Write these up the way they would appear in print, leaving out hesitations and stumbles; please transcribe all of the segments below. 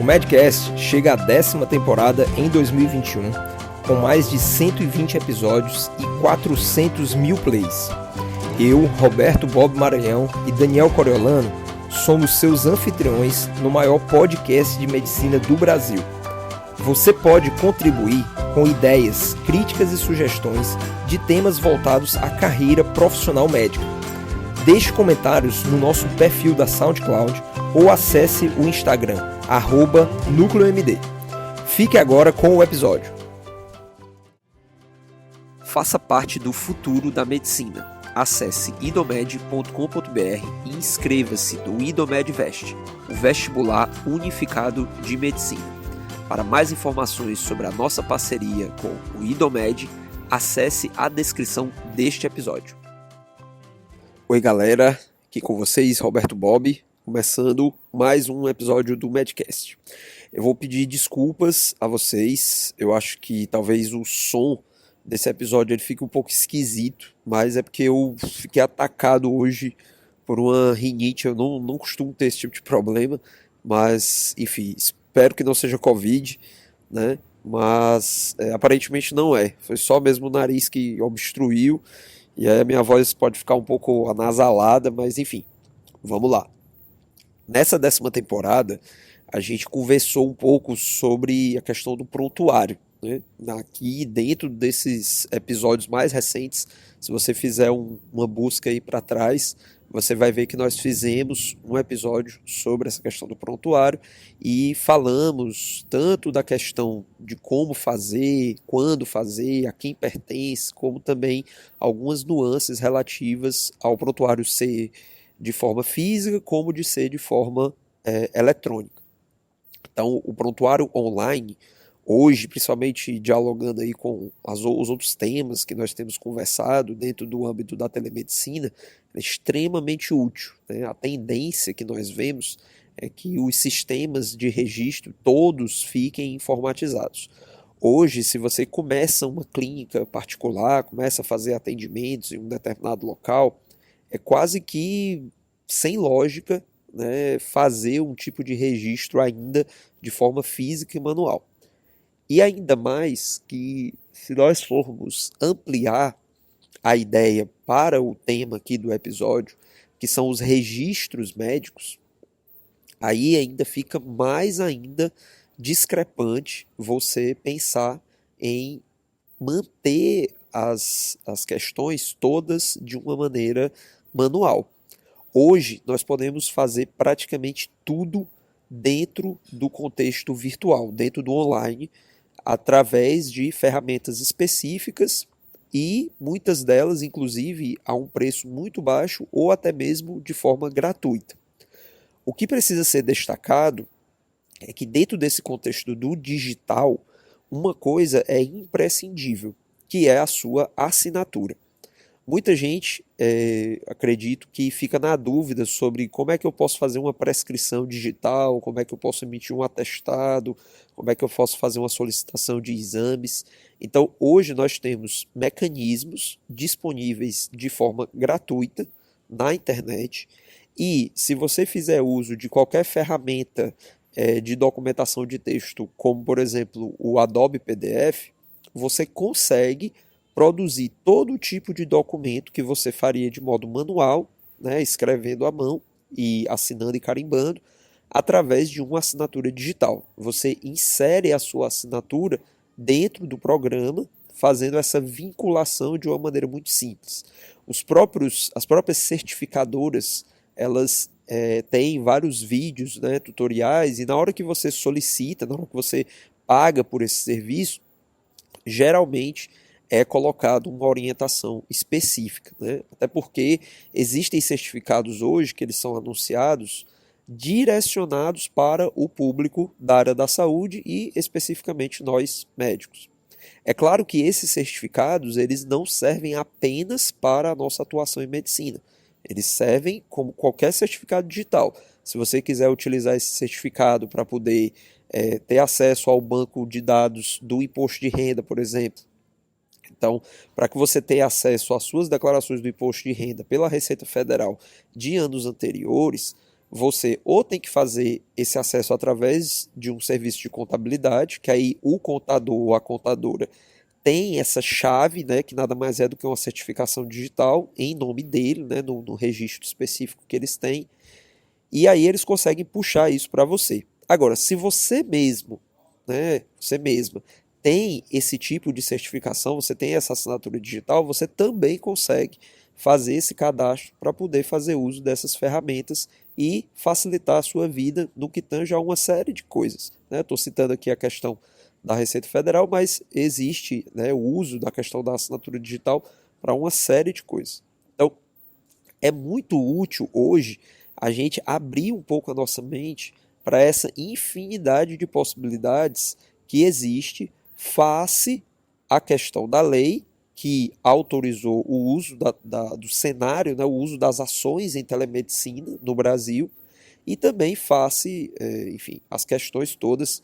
O Medcast chega à 10ª temporada em 2021, com mais de 120 episódios e 400 mil plays. Eu, Roberto Bob Maranhão e Daniel Coriolano somos seus anfitriões no maior podcast de medicina do Brasil. Você pode contribuir com ideias, críticas e sugestões de temas voltados à carreira profissional médica. Deixe comentários no nosso perfil da SoundCloud ou acesse o Instagram, @NúcleoMD. Fique agora com o episódio. Faça parte do futuro da medicina. Acesse idomed.com.br e inscreva-se no IDOMED-VEST, o vestibular unificado de medicina. Para mais informações sobre a nossa parceria com o IDOMED, acesse a descrição deste episódio. Oi galera, aqui com vocês Roberto Bob, começando mais um episódio do Medcast. Eu vou pedir desculpas a vocês, eu acho que talvez o som desse episódio ele fique um pouco esquisito, mas é porque eu fiquei atacado hoje por uma rinite. Eu não costumo ter esse tipo de problema, mas enfim, espero que não seja Covid, né? Mas aparentemente não é, foi só mesmo o nariz que obstruiu, e aí a minha voz pode ficar um pouco anasalada, mas enfim, vamos lá. Nessa 10ª temporada, a gente conversou um pouco sobre a questão do prontuário, né? Aqui dentro desses episódios mais recentes, se você fizer uma busca aí para trás, você vai ver que nós fizemos um episódio sobre essa questão do prontuário e falamos tanto da questão de como fazer, quando fazer, a quem pertence, como também algumas nuances relativas ao prontuário ser de forma física como de ser de forma eletrônica. Então, o prontuário online hoje, principalmente dialogando aí com os outros temas que nós temos conversado dentro do âmbito da telemedicina, é extremamente útil, né? A tendência que nós vemos é que os sistemas de registro todos fiquem informatizados. Hoje, se você começa uma clínica particular, começa a fazer atendimentos em um determinado local, é quase que sem lógica, né, fazer um tipo de registro ainda de forma física e manual. E ainda mais que, se nós formos ampliar a ideia para o tema aqui do episódio, que são os registros médicos, aí ainda fica mais ainda discrepante você pensar em manter as questões todas de uma maneira manual. Hoje nós podemos fazer praticamente tudo dentro do contexto virtual, dentro do online, através de ferramentas específicas e muitas delas, inclusive, a um preço muito baixo ou até mesmo de forma gratuita. O que precisa ser destacado é que dentro desse contexto do digital, uma coisa é imprescindível, que é a sua assinatura. Muita gente, acredito que fica na dúvida sobre como é que eu posso fazer uma prescrição digital, como é que eu posso emitir um atestado, como é que eu posso fazer uma solicitação de exames. Então, hoje nós temos mecanismos disponíveis de forma gratuita na internet e se você fizer uso de qualquer ferramenta de documentação de texto, como por exemplo o Adobe PDF, você consegue produzir todo tipo de documento que você faria de modo manual, né, escrevendo à mão e assinando e carimbando, através de uma assinatura digital. Você insere a sua assinatura dentro do programa, fazendo essa vinculação de uma maneira muito simples. As próprias certificadoras, elas têm vários vídeos, né, tutoriais, e na hora que você solicita, na hora que você paga por esse serviço, geralmente é colocado uma orientação específica, né? Até porque existem certificados hoje que eles são anunciados direcionados para o público da área da saúde e especificamente nós médicos. É claro que esses certificados eles não servem apenas para a nossa atuação em medicina, eles servem como qualquer certificado digital. Se você quiser utilizar esse certificado para poder ter acesso ao banco de dados do imposto de renda, por exemplo, então, para que você tenha acesso às suas declarações do imposto de renda pela Receita Federal de anos anteriores, você ou tem que fazer esse acesso através de um serviço de contabilidade, que aí o contador ou a contadora tem essa chave, né, que nada mais é do que uma certificação digital em nome dele, né, no registro específico que eles têm, e aí eles conseguem puxar isso para você. Agora, se você mesmo, né, você mesma, tem esse tipo de certificação, você tem essa assinatura digital, você também consegue fazer esse cadastro para poder fazer uso dessas ferramentas e facilitar a sua vida no que tange a uma série de coisas. Estou citando aqui a questão da Receita Federal, mas existe, né, o uso da questão da assinatura digital para uma série de coisas. Então, é muito útil hoje a gente abrir um pouco a nossa mente para essa infinidade de possibilidades que existe face à questão da lei que autorizou o uso do cenário, né, o uso das ações em telemedicina no Brasil, e também face, enfim, as questões todas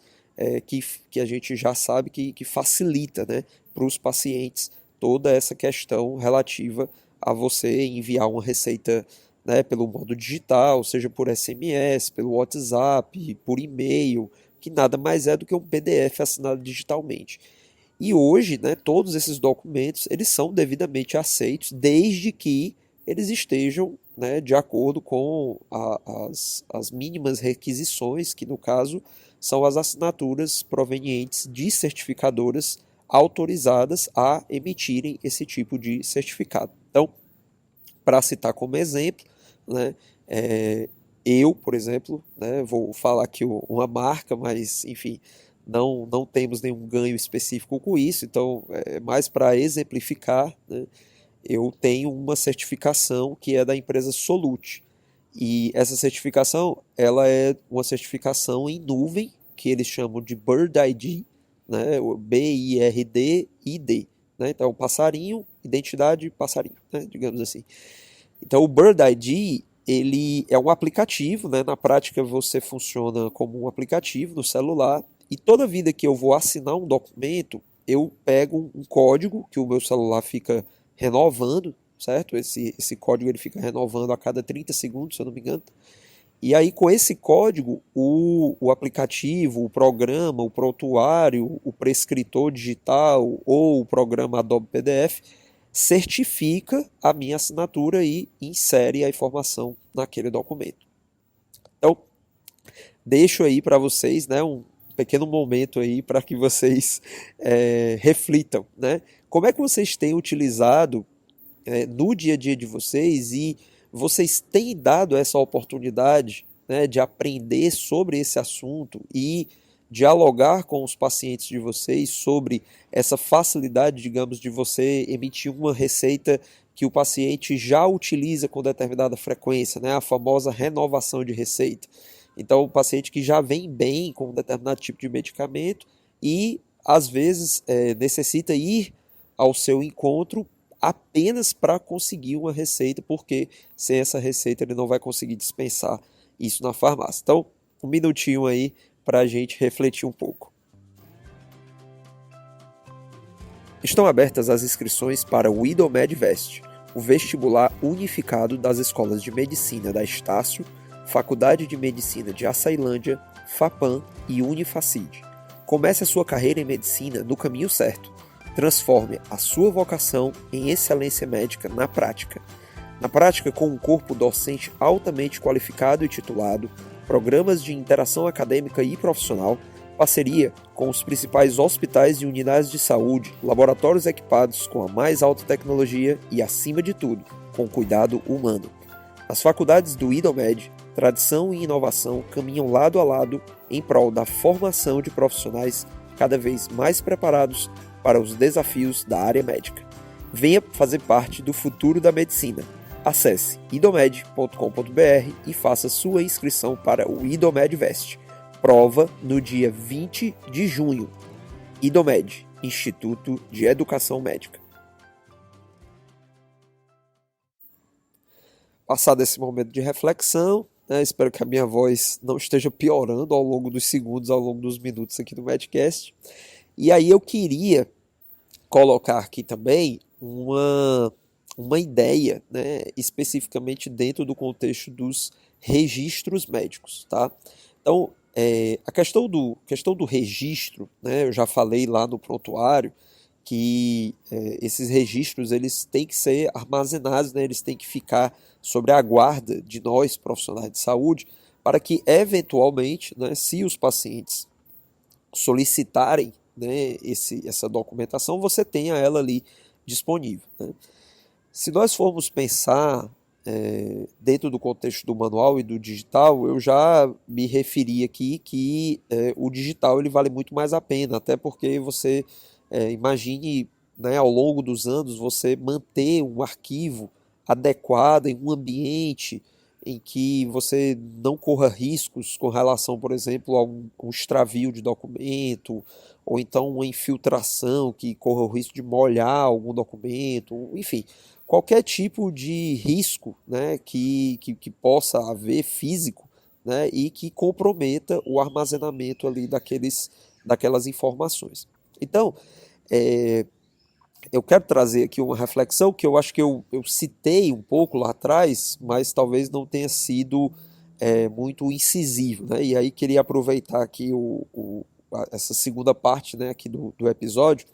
que a gente já sabe que facilita, né, para os pacientes toda essa questão relativa a você enviar uma receita, né, pelo modo digital, seja por SMS, pelo WhatsApp, por e-mail, que nada mais é do que um PDF assinado digitalmente. E hoje, né, todos esses documentos eles são devidamente aceitos, desde que eles estejam, né, de acordo com as mínimas requisições, que no caso são as assinaturas provenientes de certificadoras autorizadas a emitirem esse tipo de certificado. Então, para citar como exemplo, né, eu, por exemplo, né, vou falar aqui uma marca, mas enfim, não temos nenhum ganho específico com isso, então é mais para exemplificar, né, eu tenho uma certificação que é da empresa Solute. E essa certificação, ela é uma certificação em nuvem, que eles chamam de Bird ID, né, BIRDID. Né, então, passarinho, identidade, passarinho, né, digamos assim. Então, o Bird ID, ele é um aplicativo, né, na prática você funciona como um aplicativo no celular, e toda vida que eu vou assinar um documento, eu pego um código que o meu celular fica renovando, certo? Esse código ele fica renovando a cada 30 segundos, se eu não me engano. E aí, com esse código, o aplicativo, o programa, o prontuário, o prescritor digital ou o programa Adobe PDF certifica a minha assinatura e insere a informação naquele documento. Então, deixo aí para vocês, né, um pequeno momento aí para que vocês reflitam, né? Como é que vocês têm utilizado no dia a dia de vocês e vocês têm dado essa oportunidade, né, de aprender sobre esse assunto e dialogar com os pacientes de vocês sobre essa facilidade, digamos, de você emitir uma receita que o paciente já utiliza com determinada frequência, né, a famosa renovação de receita. Então, o paciente que já vem bem com um determinado tipo de medicamento e, às vezes, necessita ir ao seu encontro apenas para conseguir uma receita, porque sem essa receita ele não vai conseguir dispensar isso na farmácia. Então, um minutinho aí para a gente refletir um pouco. Estão abertas as inscrições para o IDOMED-VEST, o vestibular unificado das escolas de medicina da Estácio, Faculdade de Medicina de Açailândia, FAPAM e Unifacid. Comece a sua carreira em medicina no caminho certo. Transforme a sua vocação em excelência médica na prática. Na prática, com um corpo docente altamente qualificado e titulado, programas de interação acadêmica e profissional, parceria com os principais hospitais e unidades de saúde, laboratórios equipados com a mais alta tecnologia e, acima de tudo, com cuidado humano. As faculdades do IDOMED, tradição e inovação caminham lado a lado em prol da formação de profissionais cada vez mais preparados para os desafios da área médica. Venha fazer parte do futuro da medicina. Acesse idomed.com.br e faça sua inscrição para o IDOMED-VEST. Prova no dia 20 de junho. IDOMED, Instituto de Educação Médica. Passado esse momento de reflexão, né, espero que a minha voz não esteja piorando ao longo dos segundos, ao longo dos minutos aqui do Medcast. E aí eu queria colocar aqui também uma ideia, né, especificamente dentro do contexto dos registros médicos, tá? Então, a questão do registro, né, eu já falei lá no prontuário que esses registros eles têm que ser armazenados, né, eles têm que ficar sobre a guarda de nós, profissionais de saúde, para que, eventualmente, né, se os pacientes solicitarem, né, essa documentação, você tenha ela ali disponível, né? Se nós formos pensar dentro do contexto do manual e do digital, eu já me referi aqui que o digital ele vale muito mais a pena, até porque você imagine, né, ao longo dos anos você manter um arquivo adequado em um ambiente em que você não corra riscos com relação, por exemplo, a um extravio de documento, ou então uma infiltração que corra o risco de molhar algum documento, enfim, qualquer tipo de risco, né, que possa haver físico, né, e que comprometa o armazenamento ali daquelas informações. Então, eu quero trazer aqui uma reflexão que eu acho que eu citei um pouco lá atrás, mas talvez não tenha sido muito incisivo, né? E aí queria aproveitar aqui essa segunda parte, né, aqui do episódio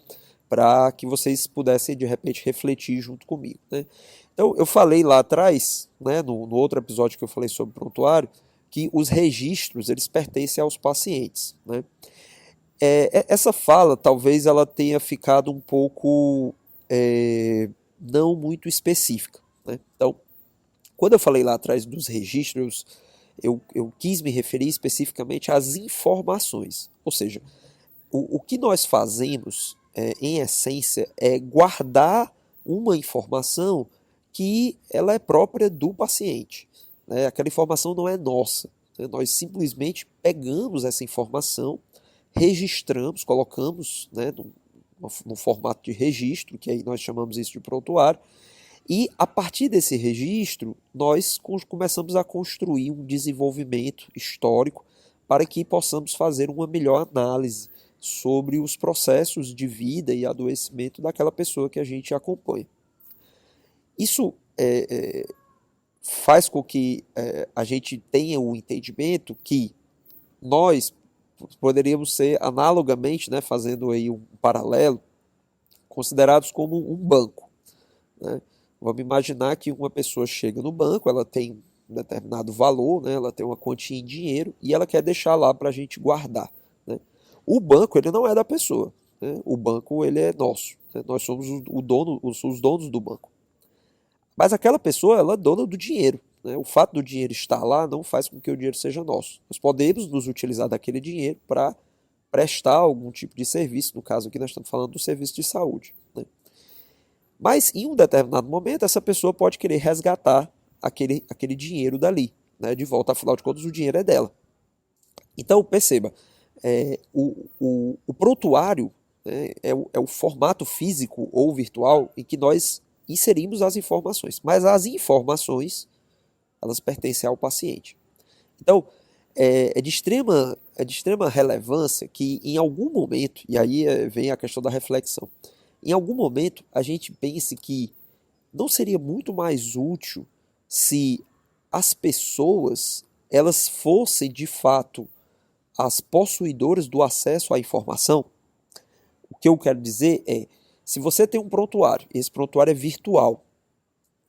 para que vocês pudessem de repente refletir junto comigo, né? Então eu falei lá atrás, né, no outro episódio que eu falei sobre prontuário, que os registros eles pertencem aos pacientes, né? Essa fala talvez ela tenha ficado um pouco não muito específica, né? Então, quando eu falei lá atrás dos registros, eu quis me referir especificamente às informações, ou seja, o que nós fazemos em essência é guardar uma informação que ela é própria do paciente, né? Aquela informação não é nossa, né? Nós simplesmente pegamos essa informação, registramos, colocamos, né, no formato de registro, que aí nós chamamos isso de prontuário, e a partir desse registro nós começamos a construir um desenvolvimento histórico para que possamos fazer uma melhor análise sobre os processos de vida e adoecimento daquela pessoa que a gente acompanha. Isso faz com que a gente tenha o entendimento que nós poderíamos ser analogamente, né, fazendo aí um paralelo, considerados como um banco, né? Vamos imaginar que uma pessoa chega no banco, ela tem um determinado valor, né, ela tem uma quantia em dinheiro e ela quer deixar lá para a gente guardar, né? O banco ele não é da pessoa, né? O banco ele é nosso, né? Nós somos os donos do banco. Mas aquela pessoa ela é dona do dinheiro, né? O fato do dinheiro estar lá não faz com que o dinheiro seja nosso. Nós podemos nos utilizar daquele dinheiro para prestar algum tipo de serviço, no caso aqui nós estamos falando do serviço de saúde, né? Mas em um determinado momento essa pessoa pode querer resgatar aquele dinheiro dali, né, de volta, afinal de contas o dinheiro é dela. Então perceba, o prontuário, né, é o formato físico ou virtual em que nós inserimos as informações, mas as informações elas pertencem ao paciente. Então, é de extrema relevância que em algum momento, e aí vem a questão da reflexão, em algum momento a gente pense que não seria muito mais útil se as pessoas elas fossem de fato as possuidoras do acesso à informação? O que eu quero dizer é, se você tem um prontuário, esse prontuário é virtual,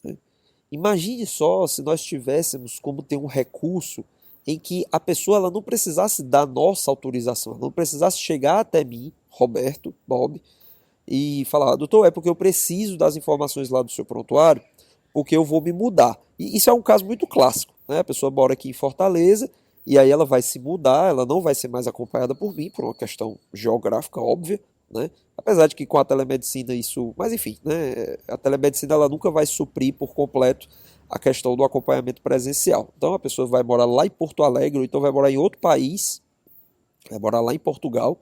né? Imagine só se nós tivéssemos como ter um recurso em que a pessoa ela não precisasse da nossa autorização, ela não precisasse chegar até mim, Roberto, Bob, e falar, doutor, é porque eu preciso das informações lá do seu prontuário, porque eu vou me mudar. E isso é um caso muito clássico, né? A pessoa mora aqui em Fortaleza, e aí ela vai se mudar, ela não vai ser mais acompanhada por mim, por uma questão geográfica óbvia, né? Apesar de que com a telemedicina isso... Mas enfim, né? A telemedicina ela nunca vai suprir por completo a questão do acompanhamento presencial. Então a pessoa vai morar lá em Porto Alegre, ou então vai morar em outro país, vai morar lá em Portugal,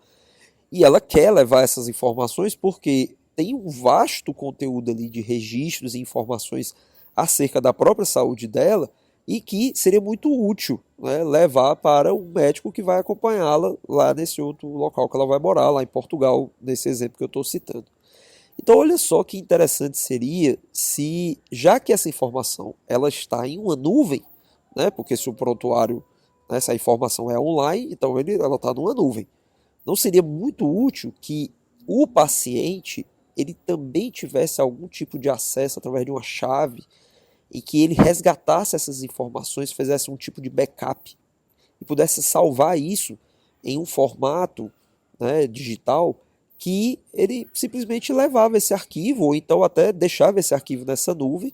e ela quer levar essas informações porque tem um vasto conteúdo ali de registros e informações acerca da própria saúde dela e que seria muito útil, né, levar para um médico que vai acompanhá-la lá nesse outro local que ela vai morar, lá em Portugal, nesse exemplo que eu estou citando. Então olha só que interessante seria se, já que essa informação ela está em uma nuvem, né? Porque se o prontuário, né, essa informação é online, então ela está numa nuvem. Não seria muito útil que o paciente ele também tivesse algum tipo de acesso através de uma chave e que ele resgatasse essas informações, fizesse um tipo de backup e pudesse salvar isso em um formato, né, digital, que ele simplesmente levava esse arquivo, ou então até deixava esse arquivo nessa nuvem,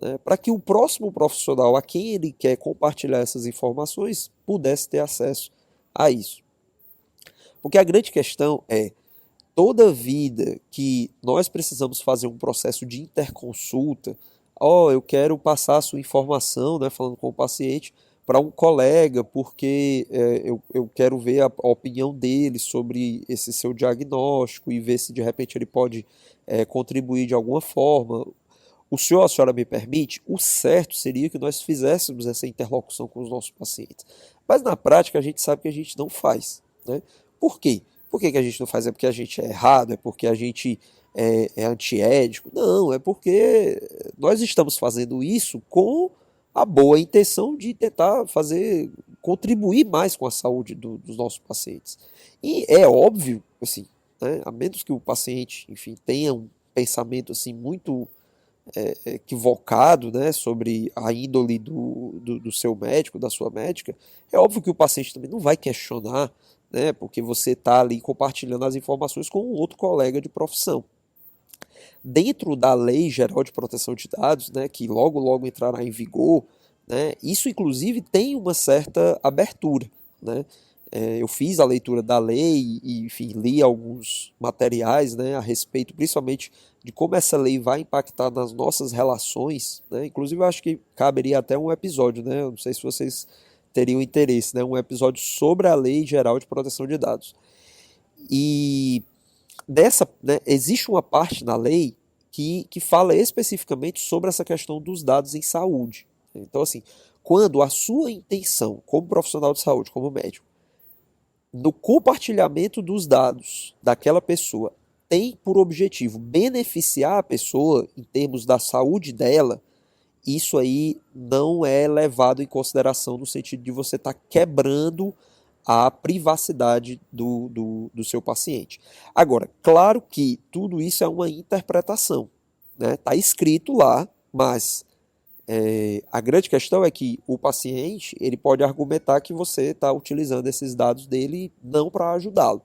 né, para que o próximo profissional a quem ele quer compartilhar essas informações pudesse ter acesso a isso. Porque a grande questão é, toda vida que nós precisamos fazer um processo de interconsulta, eu quero passar a sua informação, né, falando com o paciente, para um colega, porque eu quero ver a opinião dele sobre esse seu diagnóstico e ver se de repente ele pode contribuir de alguma forma. O senhor, a senhora me permite? O certo seria que nós fizéssemos essa interlocução com os nossos pacientes. Mas na prática a gente sabe que a gente não faz, né? Por quê? Por que a gente não faz? É porque a gente é errado? É porque a gente é antiético? Não, é porque nós estamos fazendo isso com a boa intenção de tentar contribuir mais com a saúde dos nossos pacientes. E é óbvio, assim, né, a menos que o paciente, enfim, tenha um pensamento assim muito equivocado, né, sobre a índole do seu médico, da sua médica, é óbvio que o paciente também não vai questionar, né, porque você está ali compartilhando as informações com um outro colega de profissão. Dentro da Lei Geral de Proteção de Dados, né, que logo logo entrará em vigor, né, isso inclusive tem uma certa abertura, né? Eu fiz a leitura da lei e, enfim, li alguns materiais, né, a respeito, principalmente de como essa lei vai impactar nas nossas relações, né? Inclusive eu acho que caberia até um episódio, né? Eu não sei se vocês teriam interesse, né? Um episódio sobre a Lei Geral de Proteção de Dados. E né, existe uma parte na lei que fala especificamente sobre essa questão dos dados em saúde. Então, assim, quando a sua intenção como profissional de saúde, como médico, no compartilhamento dos dados daquela pessoa tem por objetivo beneficiar a pessoa em termos da saúde dela, isso aí não é levado em consideração no sentido de você estar quebrando a privacidade do seu paciente. Agora, claro que tudo isso é uma interpretação, né? Está escrito lá, mas a grande questão é que o paciente ele pode argumentar que você está utilizando esses dados dele não para ajudá-lo,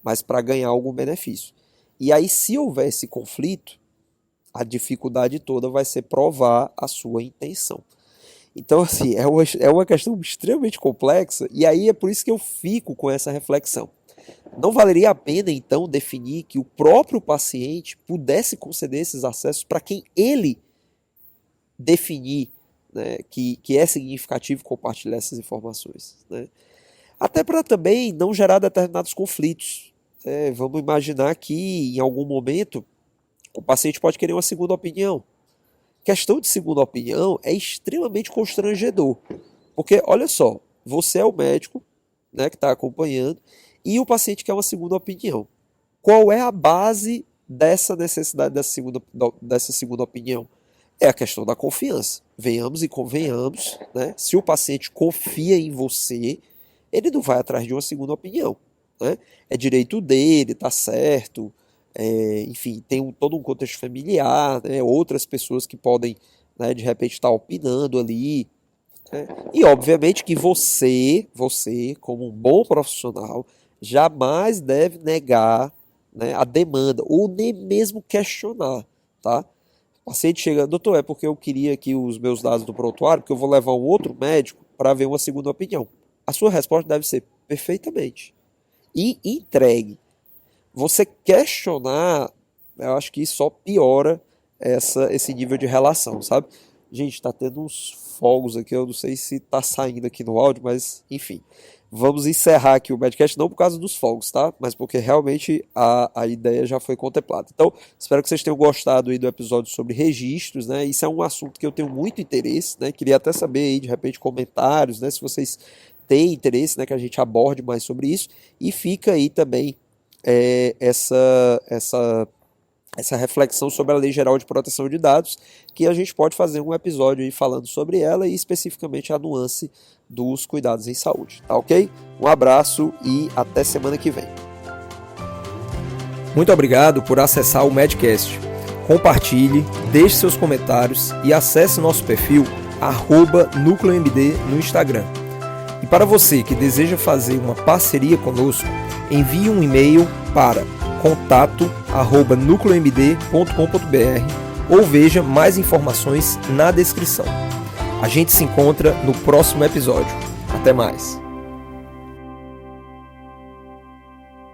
mas para ganhar algum benefício. E aí, se houver esse conflito, a dificuldade toda vai ser provar a sua intenção. Então, assim, é uma questão extremamente complexa, e aí é por isso que eu fico com essa reflexão. Não valeria a pena, então, definir que o próprio paciente pudesse conceder esses acessos para quem ele definir, né, que é significativo compartilhar essas informações, né? Até para também não gerar determinados conflitos. Vamos imaginar que em algum momento o paciente pode querer uma segunda opinião. Questão de segunda opinião é extremamente constrangedor, porque olha só, você é o médico, né, que está acompanhando e o paciente quer uma segunda opinião. Qual é a base dessa necessidade dessa segunda opinião? É a questão da confiança. Venhamos e convenhamos, né? Se o paciente confia em você, ele não vai atrás de uma segunda opinião, né? É direito dele, tá certo. Enfim, tem todo um contexto familiar, né? Outras pessoas que podem, né, de repente estar opinando ali, né? E obviamente que você, como um bom profissional, jamais deve negar, né, a demanda ou nem mesmo questionar, tá? O paciente chega, doutor, é porque eu queria aqui os meus dados do prontuário, porque eu vou levar um outro médico para ver uma segunda opinião. A sua resposta deve ser perfeitamente. E entregue. Você questionar, eu acho que isso só piora esse nível de relação, sabe? Gente, tá tendo uns fogos aqui, eu não sei se tá saindo aqui no áudio, mas enfim. Vamos encerrar aqui o podcast, não por causa dos fogos, tá? Mas porque realmente a ideia já foi contemplada. Então, espero que vocês tenham gostado aí do episódio sobre registros, né? Isso é um assunto que eu tenho muito interesse, né? Queria até saber aí, de repente, comentários, né? Se vocês têm interesse, né? Que a gente aborde mais sobre isso. E fica aí também essa essa reflexão sobre a Lei Geral de Proteção de Dados, que a gente pode fazer um episódio aí falando sobre ela e especificamente a nuance dos cuidados em saúde, tá ok? Um abraço e até semana que vem. Muito obrigado por acessar o Medcast. Compartilhe, deixe seus comentários e acesse nosso perfil @NúcleoMD no Instagram. E para você que deseja fazer uma parceria conosco, envie um e-mail para contato@nucleomd.com.br ou veja mais informações na descrição. A gente se encontra no próximo episódio. Até mais!